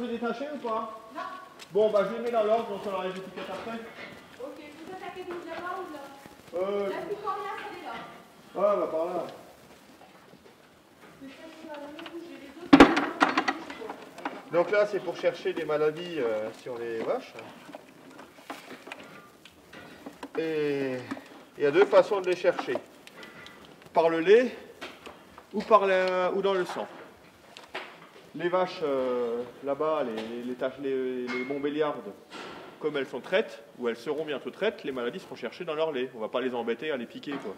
les détacher ou pas? Non. Bon, bah je les mets dans l'ordre, on s'en les étiquettes après. Ok, vous attaquez d'où, de là-bas ou là? Là, plus combien ça est là? Ah, bah par là. Donc là, c'est pour chercher des maladies sur les vaches. Et il y a deux façons de les chercher. Par le lait ou dans le sang. Les vaches, là-bas, les Montbéliardes, comme elles sont traites, ou elles seront bientôt traites, les maladies seront cherchées dans leur lait. On ne va pas les embêter à les piquer, quoi.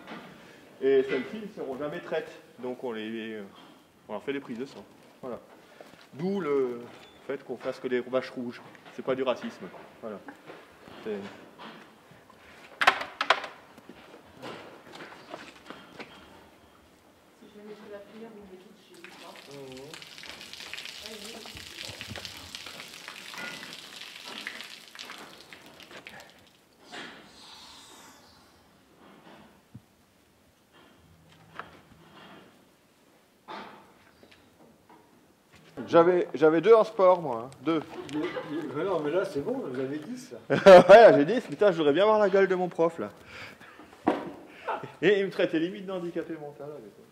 Et celles-ci ne seront jamais traites. Donc on leur fait des prises de sang. Voilà. D'où le fait qu'on fasse que des vaches rouges. C'est pas du racisme. Voilà. J'avais 2 en sport, moi. Hein. 2. Non, mais là, c'est bon, vous avez 10. Ouais, j'ai 10. Putain, je voudrais bien voir la gueule de mon prof, là. Et il me traitait limite d'handicapé mental. Avec ça.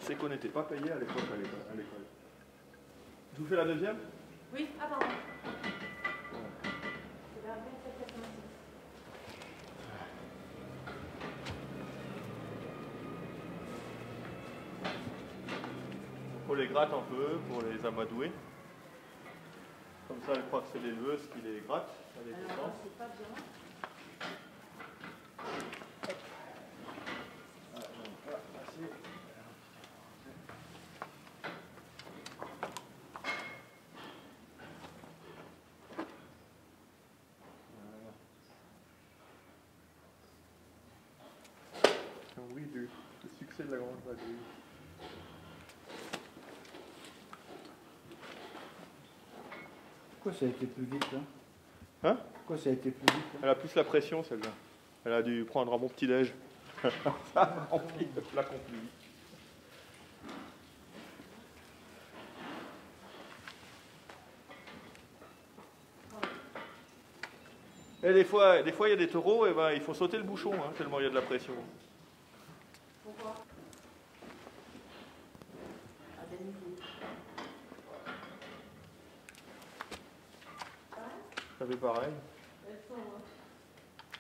C'est qu'on n'était pas payé à l'époque à l'école. Je vous fais la deuxième? Oui, ah pardon. On les gratte un peu pour les amadouer. Comme ça, elle croit que c'est les leveuses qui les grattent. Alors, c'est pas bien. Oui, le succès de la grande vadrouille. Pourquoi ça a été plus vite là? Hein? Pourquoi ça a été plus vite là? Elle a plus la pression, celle-là. Elle a dû prendre un bon petit-déj. Ça remplit le plat complet. Et des fois, il y a des taureaux, et ben, il faut sauter le bouchon, hein, tellement il y a de la pression. Pourquoi? Ça fait pareil.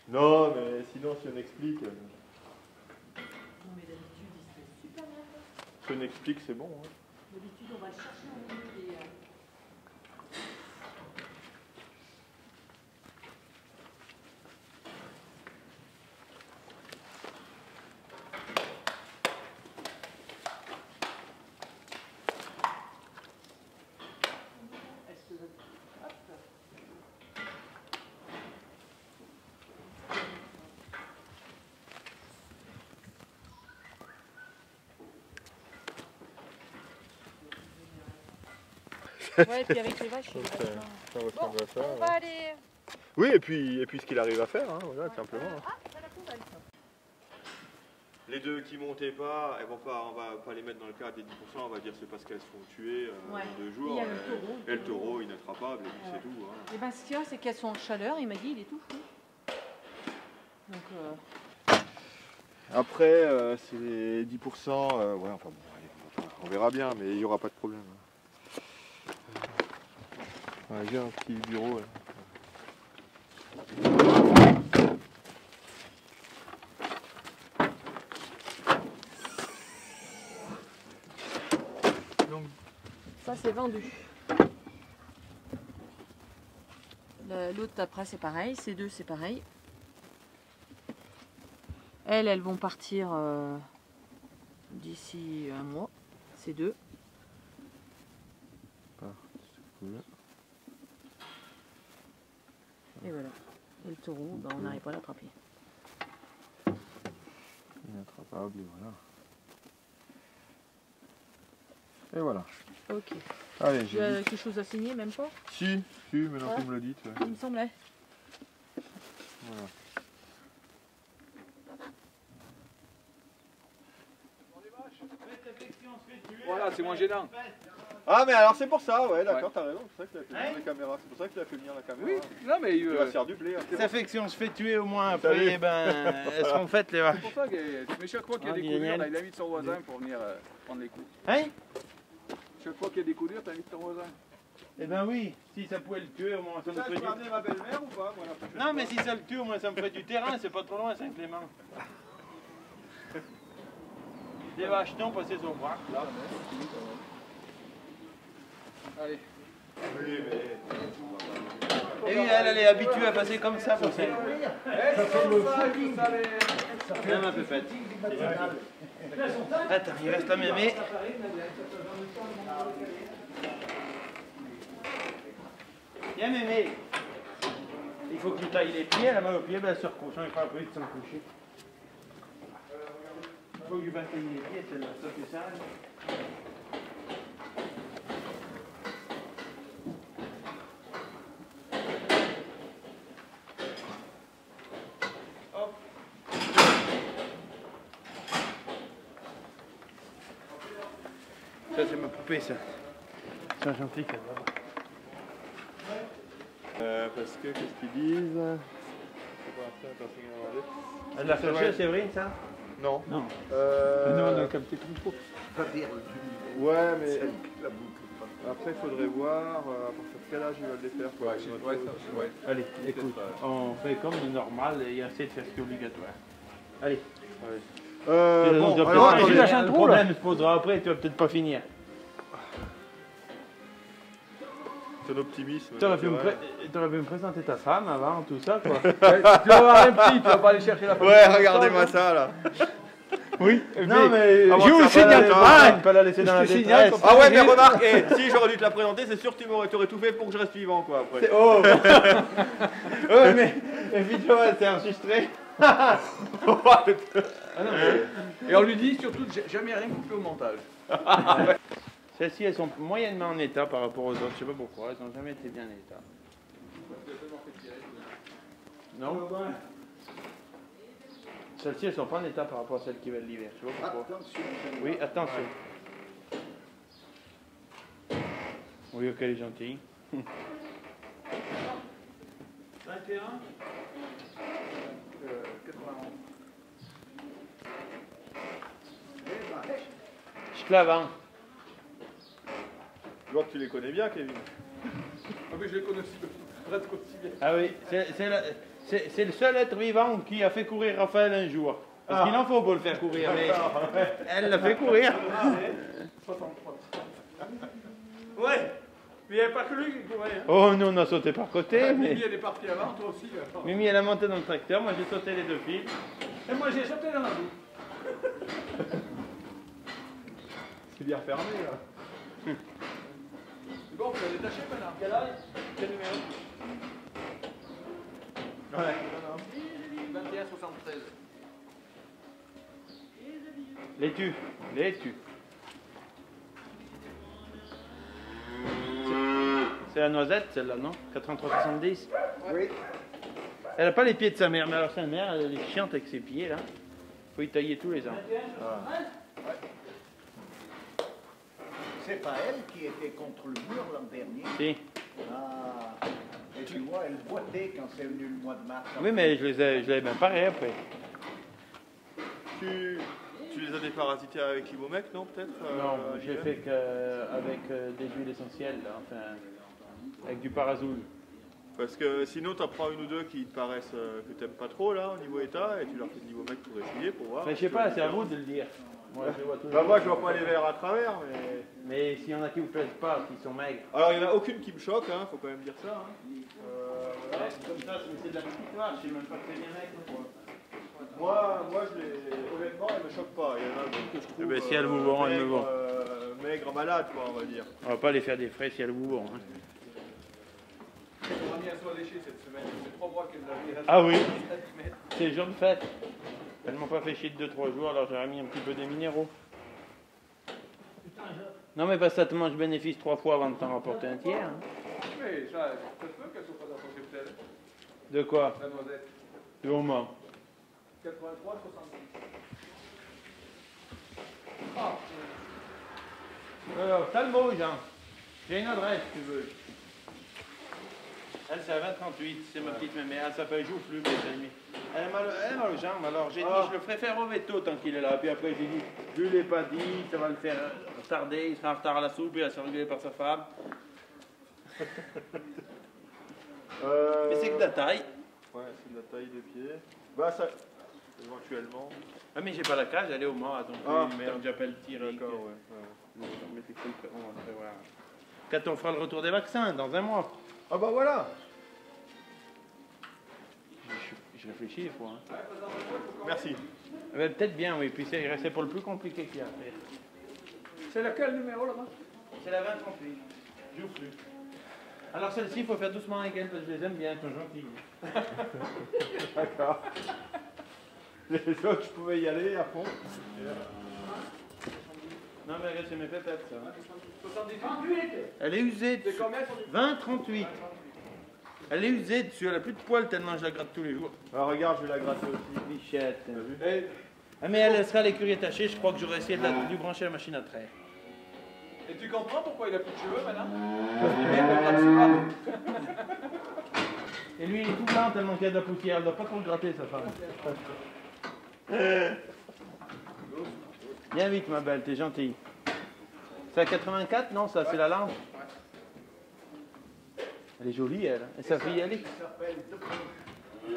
Non, mais sinon, si on explique. Non, mais d'habitude, il se fait super bien. Si on explique, c'est bon. Hein. D'habitude, on va le chercher en milieu des. Ouais, et puis avec les vaches, on va aller. Oui, et puis ce qu'il arrive à faire, hein, voilà, simplement. Ah, ça la poubelle, ça. Les deux qui montaient pas, on va pas les mettre dans le cadre des 10%, on va dire c'est parce qu'elles se font tuer Ouais. en 2 jours. Et le taureau, il naîtra pas, et puis c'est tout. Hein. Et ben, ce qu'il y a, c'est qu'elles sont en chaleur, il m'a dit, il est tout fou. Donc, Après, c'est 10%, ouais, enfin bon, allez, on verra bien, mais il n'y aura pas de problème. Ouais, j'ai un petit bureau là. Donc, ça, c'est vendu. L'autre après, c'est pareil. Ces deux, c'est pareil. Elles vont partir d'ici un mois. Ces deux. c'est cool. Et voilà. Et le taureau, ben, on n'arrive pas à l'attraper. Inattrapable, et voilà. Et voilà. Ok. Allez, Tu as quelque chose à signer, même pas? Si, maintenant que vous me le dites. Ouais. Il me semblait. Voilà. Voilà, c'est moins gênant. Ah, mais alors c'est pour ça, ouais, d'accord, Ouais. t'as raison. C'est pour ça qu'il a fait venir la caméra. C'est pour ça qu'il a fait venir la caméra. Oui, non mais Il va se faire du blé. Hein. Ça fait que si on se fait tuer au moins Salut. après, eh ben, elles seront faites les vaches. c'est pour ça que mais chaque fois qu'il y a Ah, des coups durs, génial. là, il invite son voisin pour venir prendre les coups. Hein? Chaque fois qu'il y a des coups durs, t'invites ton voisin. Eh ben oui, si ça pouvait le tuer au moins ça me Ça, je ferait peux du... amener ma belle-mère ou pas moi, la prochaine Non fois mais si ça le tue au moins ça me ferait du terrain, c'est pas trop loin Saint-Clément. Des vaches non passées au bras. Là. Allez. Oui, mais... Et oui, elle est habituée à passer comme ça pour ça. Même un peu fatigué. Attends, il reste la mémé. Viens mémé. Il faut que tu tailles les pieds, la main au pied, ben elle se recouche, il fera plus de s'en coucher. Il faut que je tailler les pieds, c'est ça que ça. Ça c'est ma poupée ça. C'est un gentil qu'elle va. parce que, qu'est-ce qu'ils disent? C'est pas ça, personne qui m'a demandé. Elle l'a fâché à Séverine ça? Non. Non. Non, on a capté tout. Ouais, mais après, il faudrait voir à partir de quel âge ils veulent les faire. Quoi. Ouais. Allez, écoute, on fait comme de normal et essaie de faire ce qui est obligatoire. Allez. Bon, alors, alors, attendez, attendez. le problème se posera après, tu vas peut-être pas finir. C'est un optimisme. Tu aurais pu naturel. me présenter ta femme avant, tout ça quoi. Tu vas avoir un petit, tu vas pas aller chercher la famille. Ouais, regardez-moi ça là. Oui, non mais avant je que vous ça signale va, pas, attends. ne pas la laisser dans la signale détresse. Ah ouais, mais remarque, si j'aurais dû te la présenter, c'est sûr que tu m'aurais tout fait pour que je reste vivant quoi après. Oh ouais, mais vidéo elle s'est enregistrée. Ah non, et on lui dit surtout jamais rien coupé au montage. Celles-ci elles sont moyennement en état par rapport aux autres, je sais pas pourquoi, elles n'ont jamais été bien en état. Non. Celles-ci elles sont pas en état par rapport à celles qui veulent l'hiver, je sais pas pourquoi. Oui, attention. Oui, ok, elle est gentille. 21 91. Je te la vends. Je vois que tu les connais bien, Kevin. Ah mais je les connais aussi, presque aussi bien. Ah oui, c'est le seul être vivant qui a fait courir Raphaël un jour. Parce qu'il en faut pour le faire courir, mais elle l'a fait courir. 63. Ouais, mais il n'y avait pas que lui qui courait. Hein. Oh, nous on a sauté par côté, mais... Mimi elle est partie avant, toi aussi. Mimi elle a monté dans le tracteur, moi j'ai sauté les deux fils. Et moi j'ai sauté dans la boue. C'est bien fermé là. C'est bon, vous allez détacher maintenant. Quel âge? Quel numéro? Ouais. 21 73. Les tu, les tu. C'est la noisette celle-là, non? 83,70. Oui. Elle n'a pas les pieds de sa mère, mais alors sa mère, elle est chiante avec ses pieds là. Faut y tailler tous les ans. C'est pas elle qui était contre le mur l'an dernier. Si. Ah. Et tu vois, elle boitait quand c'est venu le mois de mars. Oui, mais je l'avais bien paré après. Tu les as déparasités avec Ibomec, non peut-être Non, j'ai fait qu'avec des huiles essentielles, là, enfin, avec du parazoul. Parce que sinon, t'en prends une ou deux qui te paraissent que t'aimes pas trop là au niveau état et tu leur fais de l'Ibomec pour essayer pour voir. Mais je sais pas, c'est à vous de le dire. Moi, je vois Bah, moi je vois pas les verres à travers, Mais s'il y en a qui vous plaisent pas, qui sont maigres. Alors il y en a aucune qui me choque, hein, faut quand même dire ça. Hein. Voilà. Comme ça, c'est de la petite marche, je sais même pas que c'est bien maigre. Moi honnêtement, elle me choque pas. Il y en a d'autres que je trouve. Eh ben, si elles vous vont, elles me vont. Maigre malade, quoi, on va dire. On va pas les faire des frais si elles vous vont. Hein. On a mis un soin léché cette semaine. C'est 3 mois qu'elle l'a mis. Ah oui, c'est le jour de fête. Elles m'ont pas fait chier de 2-3 jours, alors j'aurais mis un petit peu des minéraux. Non mais parce que ça te mange bénéfice 3 fois avant de t'en rapporter un tiers. Hein. Mais ça se peut qu'elle soit pas dans son cheptel. De quoi? La noisette. De moment. 83, 70. Ah, Alors, t'as le mot, Jean. J'ai une adresse, si tu veux. Elle, c'est à 2038, c'est ma petite mémé. Elle s'appelle Joufflu, mes amis. Elle a mal aux jambes, alors j'ai dit, je le ferai faire au veto tant qu'il est là. Puis après, j'ai dit, je lui ai pas dit, ça va le faire tarder, il sera en retard à la soupe, il va se faire engueuler par sa femme. Mais c'est que ta taille. Ouais, c'est de la taille des pieds. Bah, ça. Éventuellement. Ah, mais j'ai pas la cage, elle est au Mans, donc merde, j'appelle Thierry. D'accord, ouais. Quand on fera le retour des vaccins, dans un mois. Ah, bah voilà. Je réfléchis des fois. Hein. Merci. Peut-être bien, oui, puis c'est pour le plus compliqué qu'il y a à faire. c'est lequel numéro là-bas? C'est la 2038. Joue plus. Alors celle-ci, il faut faire doucement avec elle parce que je les aime bien, elles sont gentilles. D'accord. Les autres, je pouvais y aller à fond. Non mais regarde, c'est mes pépettes ça. 78. Elle est usée C'est dessus. combien sur du 20-38. Elle est usée dessus, elle a plus de poils tellement je la gratte tous les jours. Alors regarde, je vais la gratter aussi. Bichette. Et, Ah mais elle sera à l'écurie attachée, je crois que j'aurais essayé de lui brancher la machine à traire. et tu comprends pourquoi il a plus de cheveux maintenant? Parce qu'il vient de gratter. Et lui il est tout blanc tellement qu'il y a de la poussière, elle doit pas trop le gratter sa femme. Viens vite ma belle, t'es gentille. C'est à 84, non ça c'est la lampe. Elle est jolie elle. Et sa fille elle est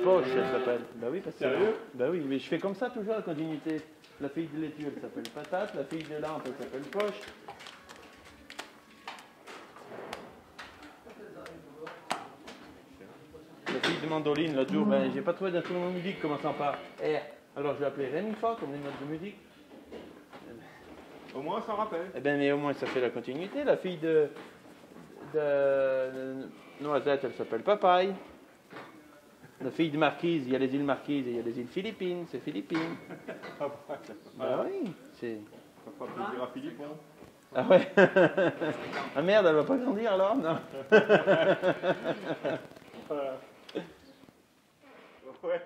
Poche elle s'appelle. Bah oui parce que Sérieux? Bah oui, mais je fais comme ça toujours la continuité. La fille de laitue elle s'appelle Patate, la fille de lampe elle s'appelle Poche. La fille de mandoline l'autre jour, ben j'ai pas trouvé d'instrument de musique commençant par R. Alors je l'ai appelé Rémi Fa comme les notes de musique. Au moins, ça rappelle. Eh ben mais au moins ça fait la continuité. La fille de Noisette, elle s'appelle Papaye. La fille de Marquise, il y a les îles Marquises et il y a les îles Philippines, c'est Philippines. Bah oui, c'est... Ça fera plaisir à Philippe. Hein. Ah ouais. Ah merde, elle va pas grandir alors, non. Ouais.